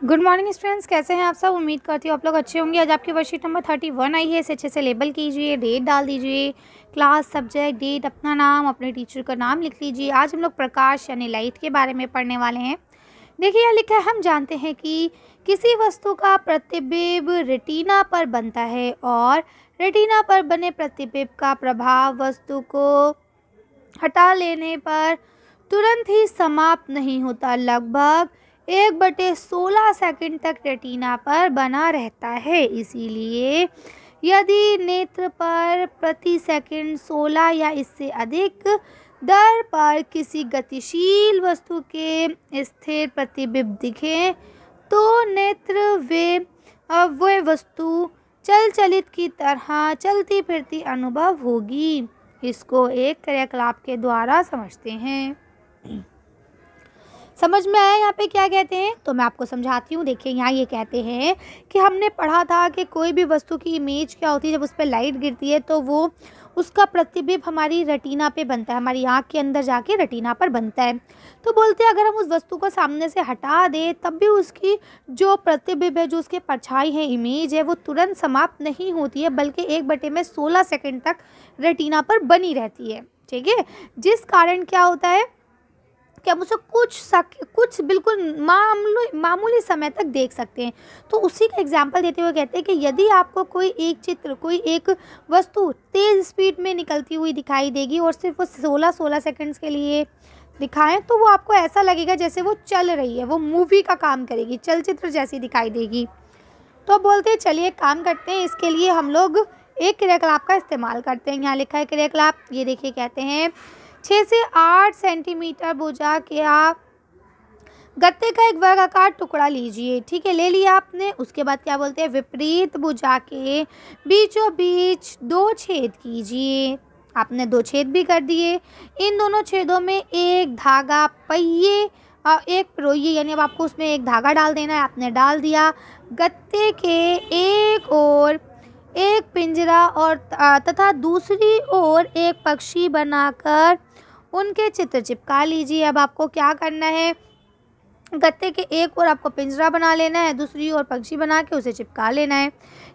Good morning students, कैसे हैं आप सब। उम्मीद करती हूँ आप लोग अच्छे होंगे। आज आपकी वर्कशीट नंबर 31 आई है। इसे अच्छे से लेबल कीजिए, डेट डाल दीजिए, क्लास, सब्जेक्ट, डेट, अपना नाम, अपने टीचर का नाम लिख लीजिए। आज हम लोग प्रकाश यानी लाइट के बारे में पढ़ने वाले हैं। देखिए यहाँ लिखा है, हम जानते हैं कि किसी वस्तु का प्रतिबिंब रेटिना पर बनता है और रेटिना पर बने प्रतिबिंब का प्रभाव वस्तु को हटा लेने पर तुरंत ही समाप्त नहीं होता, लगभग 1/16 सेकंड तक रेटिना पर बना रहता है। इसीलिए यदि नेत्र पर प्रति सेकंड 16 या इससे अधिक दर पर किसी गतिशील वस्तु के स्थिर प्रतिबिंब दिखे तो नेत्र वे वस्तु चलित की तरह चलती फिरती अनुभव होगी। इसको एक क्रियाकलाप के द्वारा समझते हैं। समझ में आया यहाँ पे क्या कहते हैं? तो मैं आपको समझाती हूँ। देखिए यहाँ ये कहते हैं कि हमने पढ़ा था कि कोई भी वस्तु की इमेज क्या होती है, जब उस पर लाइट गिरती है तो वो उसका प्रतिबिंब हमारी रेटिना पे बनता है, हमारी आँख के अंदर जाके रेटिना पर बनता है। तो बोलते हैं अगर हम उस वस्तु को सामने से हटा दें तब भी उसकी जो प्रतिबिंब है, जो उसके परछाई है, इमेज है, वो तुरंत समाप्त नहीं होती है, बल्कि 1/16 सेकंड तक रेटिना पर बनी रहती है। ठीक है, जिस कारण क्या होता है कि हम उसे कुछ बिल्कुल मामूली समय तक देख सकते हैं। तो उसी का एग्जाम्पल देते हुए कहते हैं कि यदि आपको कोई एक चित्र, कोई एक वस्तु तेज़ स्पीड में निकलती हुई दिखाई देगी और सिर्फ वो 16 सेकंड्स के लिए दिखाएं तो वो आपको ऐसा लगेगा जैसे वो चल रही है, वो मूवी का काम करेगी, चलचित्र जैसी दिखाई देगी। तो बोलते हैं चलिए काम करते हैं, इसके लिए हम लोग एक क्रियाकलाप का इस्तेमाल करते हैं। यहाँ लिखा है क्रियाकलाप, ये देखिए कहते हैं 6 से 8 सेंटीमीटर भुजा के आप गत्ते का एक वर्गाकार टुकड़ा लीजिए। ठीक है, ले लिया आपने। उसके बाद क्या बोलते हैं, विपरीत भुजा के बीचों बीच 2 छेद कीजिए। आपने 2 छेद भी कर दिए। इन दोनों छेदों में एक धागा पहिए एक पिरोइए, यानी अब आपको उसमें एक धागा डाल देना है। आपने डाल दिया। गत्ते के एक ओर एक पिंजरा और तथा दूसरी ओर एक पक्षी बनाकर उनके चित्र चिपका लीजिए। अब आपको क्या करना है, गत्ते के एक ओर आपको पिंजरा बना लेना है, दूसरी ओर पक्षी बना के उसे चिपका लेना है।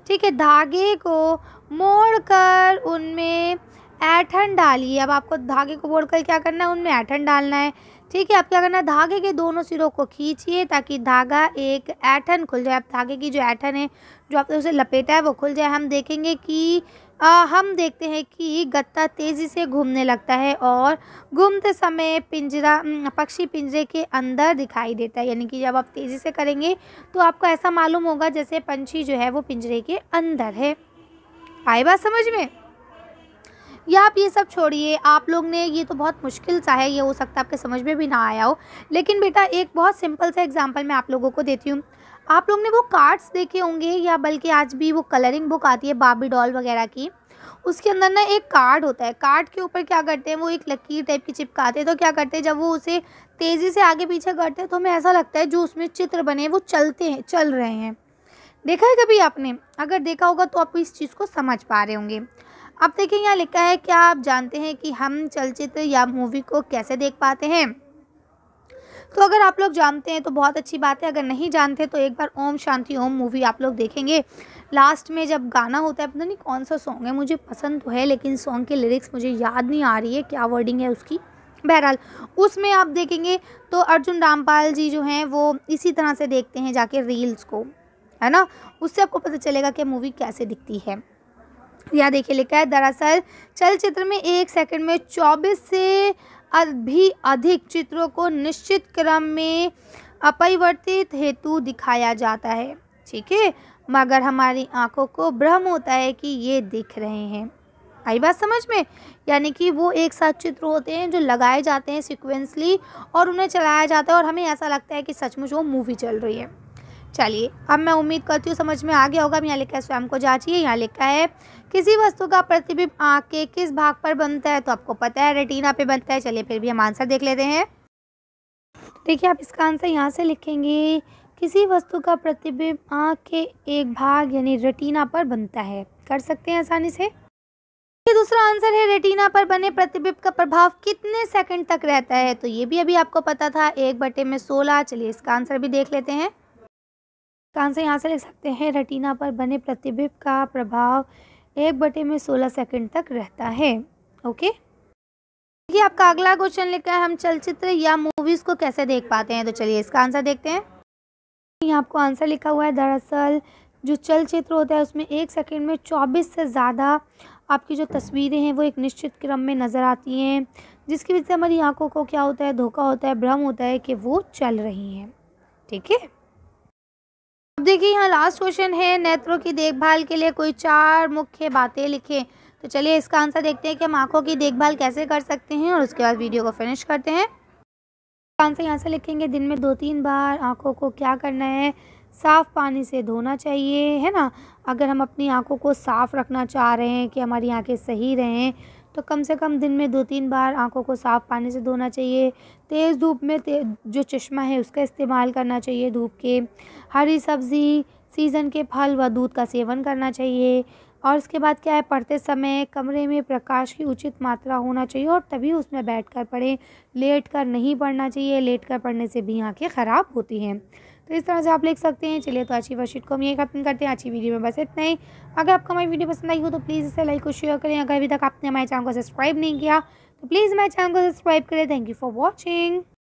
ठीक है, धागे को मोड़कर उनमें ऐंठन डालिए। अब आपको धागे को मोड़कर क्या करना है, उनमें ऐंठन डालना है। ठीक है, अब क्या करना है, धागे के दोनों सिरों को खींचिए ताकि धागा एक ऐंठन खुल जाए। अब धागे की जो ऐंठन है, जो आपने उसे लपेटा है, वो खुल जाए। हम देखते हैं कि गत्ता तेज़ी से घूमने लगता है और घूमते समय पक्षी पिंजरे के अंदर दिखाई देता है। यानी कि जब आप तेज़ी से करेंगे तो आपको ऐसा मालूम होगा जैसे पंछी जो है वो पिंजरे के अंदर है। आई बात समझ में? या आप ये सब छोड़िए, आप लोग ने, ये तो बहुत मुश्किल सा है, ये हो सकता है आपके समझ में भी ना आया हो, लेकिन बेटा एक बहुत सिंपल सा एग्जांपल मैं आप लोगों को देती हूँ। आप लोग ने वो कार्ड्स देखे होंगे, या बल्कि आज भी वो कलरिंग बुक आती है बार्बी डॉल वगैरह की, उसके अंदर ना एक कार्ड होता है। कार्ड के ऊपर क्या करते हैं, वो एक लकीर टाइप की चिपकाते हैं। तो क्या करते हैं, जब वो उसे तेज़ी से आगे पीछे करते हैं तो हमें ऐसा लगता है जो उसमें चित्र बने वो चल रहे हैं। देखा है कभी आपने? अगर देखा होगा तो आप इस चीज़ को समझ पा रहे होंगे। अब देखिए यहाँ लिखा है, क्या आप जानते हैं कि हम चलचित्र या मूवी को कैसे देख पाते हैं? तो अगर आप लोग जानते हैं तो बहुत अच्छी बात है, अगर नहीं जानते तो एक बार ओम शांति ओम मूवी आप लोग देखेंगे। लास्ट में जब गाना होता है, पता नहीं कौन सा सॉन्ग है, मुझे पसंद तो है लेकिन सॉन्ग की लिरिक्स मुझे याद नहीं आ रही है, क्या वर्डिंग है उसकी। बहरहाल उसमें आप देखेंगे तो अर्जुन रामपाल जी जो हैं वो इसी तरह से देखते हैं जाके रील्स को, है ना। उससे आपको पता चलेगा कि मूवी कैसे दिखती है। यहाँ देखिए लिखा है, दरअसल चलचित्र में 1 सेकंड में 24 से भी अधिक चित्रों को निश्चित क्रम में अपरिवर्तित हेतु दिखाया जाता है। ठीक है, मगर हमारी आंखों को भ्रम होता है कि ये दिख रहे हैं। आई बात समझ में? यानी कि वो एक साथ चित्र होते हैं जो लगाए जाते हैं सिक्वेंसली और उन्हें चलाया जाता है और हमें ऐसा लगता है कि सचमुच वो मूवी चल रही है। चलिए, अब मैं उम्मीद करती हूँ समझ में आ गया होगा। यहाँ लिखा है स्वयं को जांचिए। यहाँ लिखा है किसी वस्तु का प्रतिबिंब आँख के किस भाग पर बनता है, तो आपको पता है रेटिना पे बनता है। चलिए फिर भी हम आंसर देख लेते हैं। देखिए आप इसका आंसर यहाँ से लिखेंगे, किसी वस्तु का प्रतिबिंब आँख के एक भाग यानी रेटिना पर बनता है। कर सकते हैं आसानी से। दूसरा आंसर है, रेटिना पर बने प्रतिबिंब का प्रभाव कितने सेकंड तक रहता है, तो ये भी अभी आपको पता था, 1/16। चलिए इसका आंसर भी देख लेते हैं। इसका आंसर यहाँ से लिख सकते हैं, रेटिना पर बने प्रतिबिंब का प्रभाव 1/16 सेकंड तक रहता है। ओके, देखिए आपका अगला क्वेश्चन लिखा है, हम चलचित्र या मूवीज़ को कैसे देख पाते हैं। तो चलिए इसका आंसर देखते हैं। यहाँ आपको आंसर लिखा हुआ है, दरअसल जो चलचित्र होता है उसमें 1 सेकंड में 24 से ज़्यादा आपकी जो तस्वीरें हैं वो एक निश्चित क्रम में नज़र आती हैं, जिसकी वजह से हमारी आंखों को क्या होता है, धोखा होता है, भ्रम होता है कि वो चल रही हैं। ठीक है, अब देखिए यहाँ लास्ट क्वेश्चन है, नेत्रों की देखभाल के लिए कोई 4 मुख्य बातें लिखें। तो चलिए इसका आंसर देखते हैं कि हम आंखों की देखभाल कैसे कर सकते हैं और उसके बाद वीडियो को फिनिश करते हैं। आंसर यहाँ से लिखेंगे, दिन में 2-3 बार आंखों को क्या करना है, साफ़ पानी से धोना चाहिए, है ना। अगर हम अपनी आंखों को साफ़ रखना चाह रहे हैं कि हमारी आंखें सही रहें, तो कम से कम दिन में 2-3 बार आंखों को साफ़ पानी से धोना चाहिए। तेज़ धूप में जो चश्मा है उसका इस्तेमाल करना चाहिए धूप के। हरी सब्ज़ी, सीज़न के फल व दूध का सेवन करना चाहिए। और उसके बाद क्या है, पढ़ते समय कमरे में प्रकाश की उचित मात्रा होना चाहिए और तभी उसमें बैठकर पढ़ें। लेट कर नहीं पढ़ना चाहिए, लेट कर पढ़ने से भी आँखें ख़राब होती हैं। तो इस तरह से आप लिख सकते हैं। चलिए तो आज की वर्कशीट को हम यही ख़त्म करते हैं। आज की वीडियो में बस इतना ही। अगर आपको हमारी वीडियो पसंद आई हो तो प्लीज़ इसे लाइक और शेयर करें। अगर अभी तक आपने हमारे चैनल को सब्सक्राइब नहीं किया तो प्लीज़ हमारे चैनल को सब्सक्राइब करें। Thank you for watching.